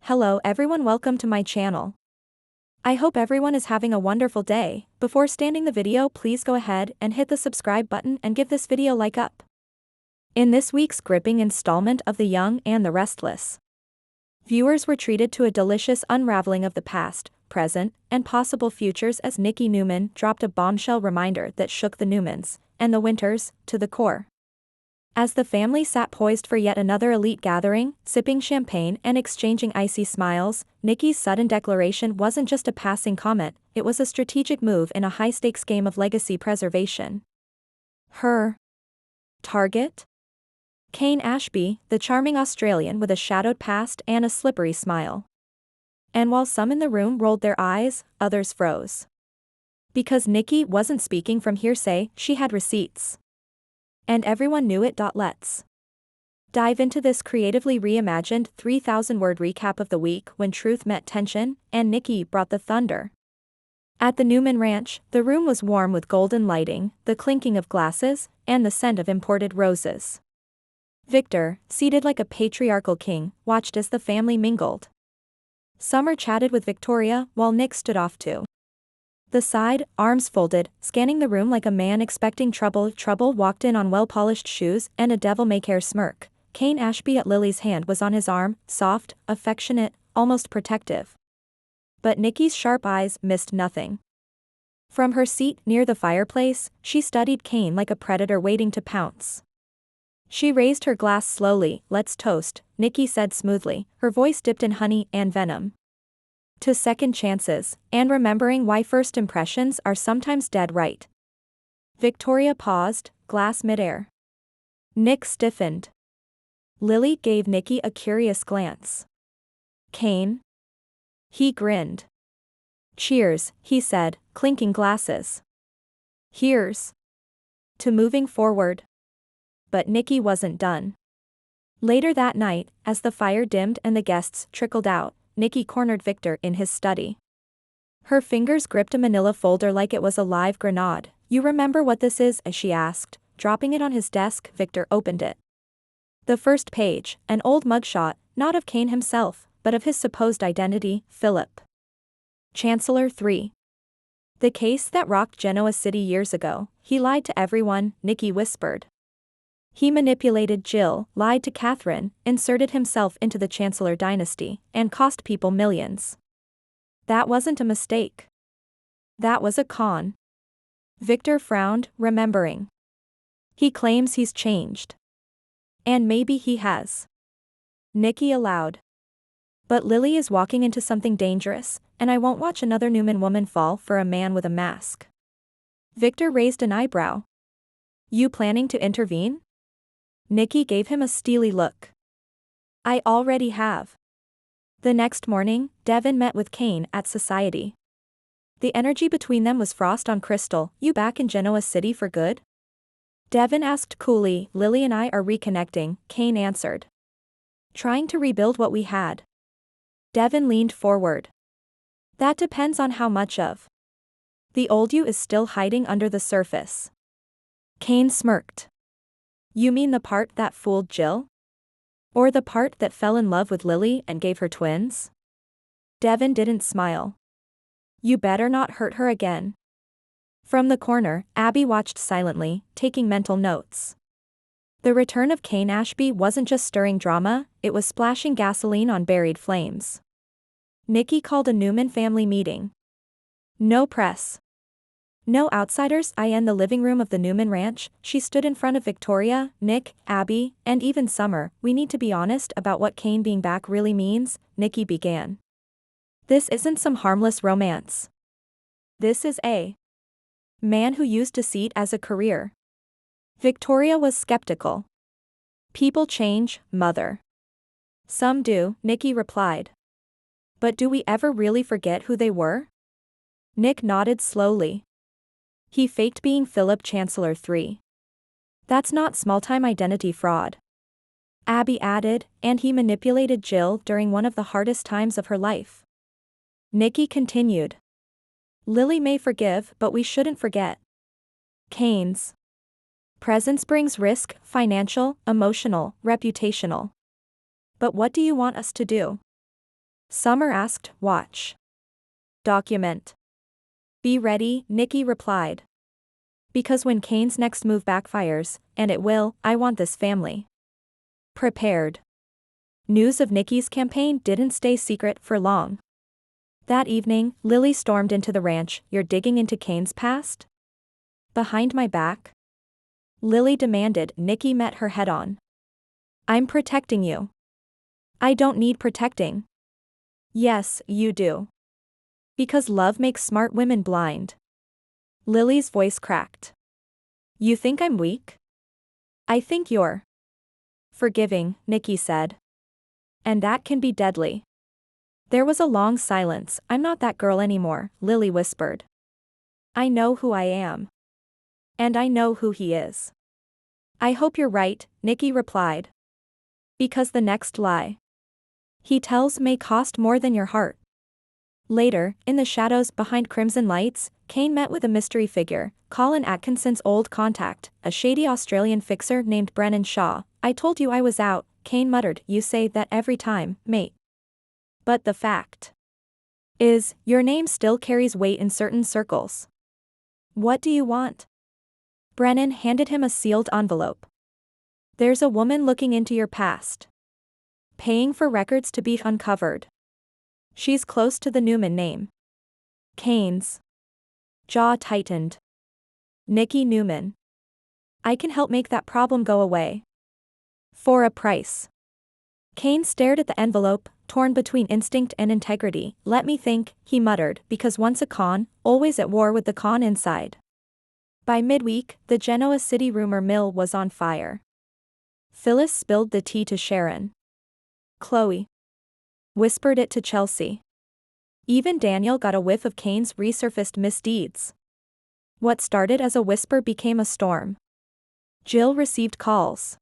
Hello everyone, welcome to my channel. I hope everyone is having a wonderful day. Before starting the video, please go ahead and hit the subscribe button and give this video a like up. In this week's gripping installment of The Young and the Restless, viewers were treated to a delicious unraveling of the past, present, and possible futures as Nikki Newman dropped a bombshell reminder that shook the Newmans and the Winters to the core. As the family sat poised for yet another elite gathering, sipping champagne and exchanging icy smiles, Nikki's sudden declaration wasn't just a passing comment, it was a strategic move in a high-stakes game of legacy preservation. Her target? Kane Ashby, the charming Australian with a shadowed past and a slippery smile. And while some in the room rolled their eyes, others froze. Because Nikki wasn't speaking from hearsay, she had receipts. And everyone knew it. Let's dive into this creatively reimagined 3,000-word recap of the week when truth met tension, and Nikki brought the thunder. At the Newman Ranch, the room was warm with golden lighting, the clinking of glasses, and the scent of imported roses. Victor, seated like a patriarchal king, watched as the family mingled. Summer chatted with Victoria, while Nick stood off to the side, arms folded, scanning the room like a man expecting trouble. Trouble walked in on well-polished shoes and a devil-may-care smirk. Kane Ashby at Lily's hand was on his arm, soft, affectionate, almost protective. But Nikki's sharp eyes missed nothing. From her seat near the fireplace, she studied Kane like a predator waiting to pounce. She raised her glass slowly. "Let's toast," Nikki said smoothly, her voice dipped in honey and venom. To second chances, and remembering why first impressions are sometimes dead right. Victoria paused, glass midair. Nick stiffened. Lily gave Nikki a curious glance. Kane? He grinned. "Cheers," he said, clinking glasses. "Here's to moving forward." But Nikki wasn't done. Later that night, as the fire dimmed and the guests trickled out, Nikki cornered Victor in his study. Her fingers gripped a manila folder like it was a live grenade. "You remember what this is?" she asked, dropping it on his desk. Victor opened it. The first page, an old mugshot, not of Kane himself, but of his supposed identity, Philip Chancellor III. "The case that rocked Genoa City years ago. He lied to everyone," Nikki whispered. "He manipulated Jill, lied to Katherine, inserted himself into the Chancellor dynasty, and cost people millions. That wasn't a mistake. That was a con." Victor frowned, remembering. "He claims he's changed. And maybe he has." Nikki allowed. "But Lily is walking into something dangerous, and I won't watch another Newman woman fall for a man with a mask." Victor raised an eyebrow. "You planning to intervene?" Nikki gave him a steely look. "I already have." The next morning, Devin met with Kane at Society. The energy between them was frost on crystal. "You back in Genoa City for good?" Devin asked coolly. "Lily and I are reconnecting," Kane answered. "Trying to rebuild what we had." Devin leaned forward. "That depends on how much of the old you is still hiding under the surface." Kane smirked. "You mean the part that fooled Jill? Or the part that fell in love with Lily and gave her twins?" Devin didn't smile. "You better not hurt her again." From the corner, Abby watched silently, taking mental notes. The return of Kane Ashby wasn't just stirring drama, it was splashing gasoline on buried flames. Nikki called a Newman family meeting. No press. No outsiders. In the living room of the Newman Ranch, she stood in front of Victoria, Nick, Abby, and even Summer. "We need to be honest about what Kane being back really means," Nikki began. "This isn't some harmless romance. This is a man who used deceit as a career." Victoria was skeptical. "People change, Mother." "Some do," Nikki replied. "But do we ever really forget who they were?" Nick nodded slowly. "He faked being Philip Chancellor III. That's not small-time identity fraud." Abby added, "And he manipulated Jill during one of the hardest times of her life." Nikki continued. "Lily may forgive, but we shouldn't forget. Kane's presence brings risk, financial, emotional, reputational. But what do you want us to do?" Summer asked, watch. Document. Be ready, Nikki replied. Because when Kane's next move backfires, and it will, I want this family prepared. News of Nikki's campaign didn't stay secret for long. That evening, Lily stormed into the ranch. You're digging into Kane's past? Behind my back? Lily demanded. Nikki met her head on. I'm protecting you. I don't need protecting. Yes, you do. Because love makes smart women blind. Lily's voice cracked. You think I'm weak? I think you're forgiving, Nikki said. And that can be deadly. There was a long silence. I'm not that girl anymore, Lily whispered. I know who I am. And I know who he is. I hope you're right, Nikki replied. Because the next lie he tells may cost more than your heart. Later, in the shadows behind crimson lights, Kane met with a mystery figure, Colin Atkinson's old contact, a shady Australian fixer named Brennan Shaw. I told you I was out, Kane muttered. You say that every time, mate. But the fact is, your name still carries weight in certain circles. What do you want? Brennan handed him a sealed envelope. There's a woman looking into your past. Paying for records to be uncovered. She's close to the Newman name. Kane's jaw tightened. Nikki Newman. I can help make that problem go away. For a price. Kane stared at the envelope, torn between instinct and integrity. Let me think, he muttered, because once a con, always at war with the con inside. By midweek, the Genoa City rumor mill was on fire. Phyllis spilled the tea to Sharon. Chloe whispered it to Chelsea. Even Daniel got a whiff of Kane's resurfaced misdeeds. What started as a whisper became a storm. Jill received calls.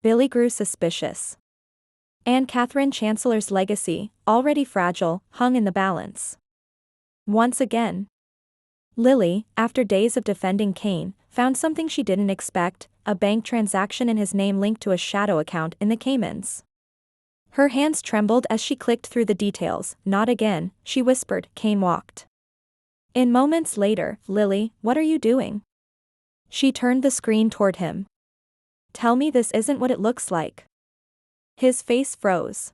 Billy grew suspicious. And Katherine Chancellor's legacy, already fragile, hung in the balance. Once again, Lily, after days of defending Kane, found something she didn't expect, a bank transaction in his name linked to a shadow account in the Caymans. Her hands trembled as she clicked through the details. Not again, she whispered. Kane walked in moments later. Lily, what are you doing? She turned the screen toward him. Tell me this isn't what it looks like. His face froze.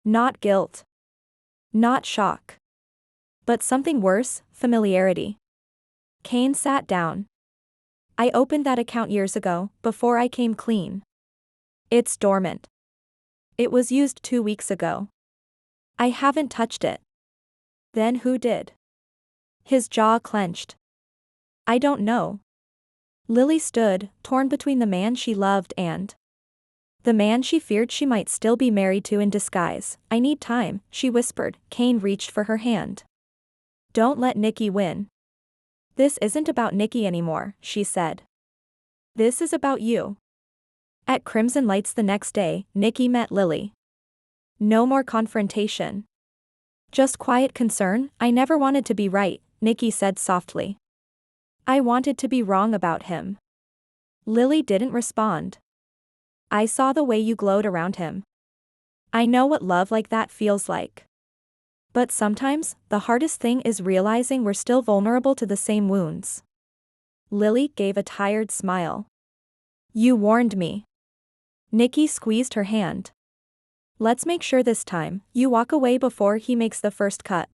Not guilt. Not shock. But something worse, familiarity. Kane sat down. I opened that account years ago, before I came clean. It's dormant. It was used 2 weeks ago. I haven't touched it. Then who did? His jaw clenched. I don't know. Lily stood, torn between the man she loved and the man she feared she might still be married to in disguise. I need time, she whispered. Kane reached for her hand. Don't let Nikki win. This isn't about Nikki anymore, she said. This is about you. At Crimson Lights the next day, Nikki met Lily. No more confrontation. Just quiet concern. I never wanted to be right, Nikki said softly. I wanted to be wrong about him. Lily didn't respond. I saw the way you glowed around him. I know what love like that feels like. But sometimes, the hardest thing is realizing we're still vulnerable to the same wounds. Lily gave a tired smile. You warned me. Nikki squeezed her hand. Let's make sure this time, you walk away before he makes the first cut.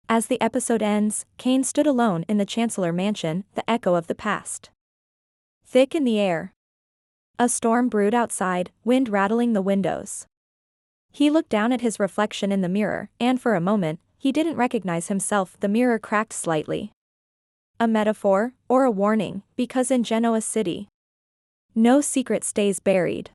As the episode ends, Kane stood alone in the Chancellor mansion, the echo of the past thick in the air. A storm brewed outside, wind rattling the windows. He looked down at his reflection in the mirror, and for a moment, he didn't recognize himself. The mirror cracked slightly. A metaphor, or a warning, because in Genoa City, no secret stays buried.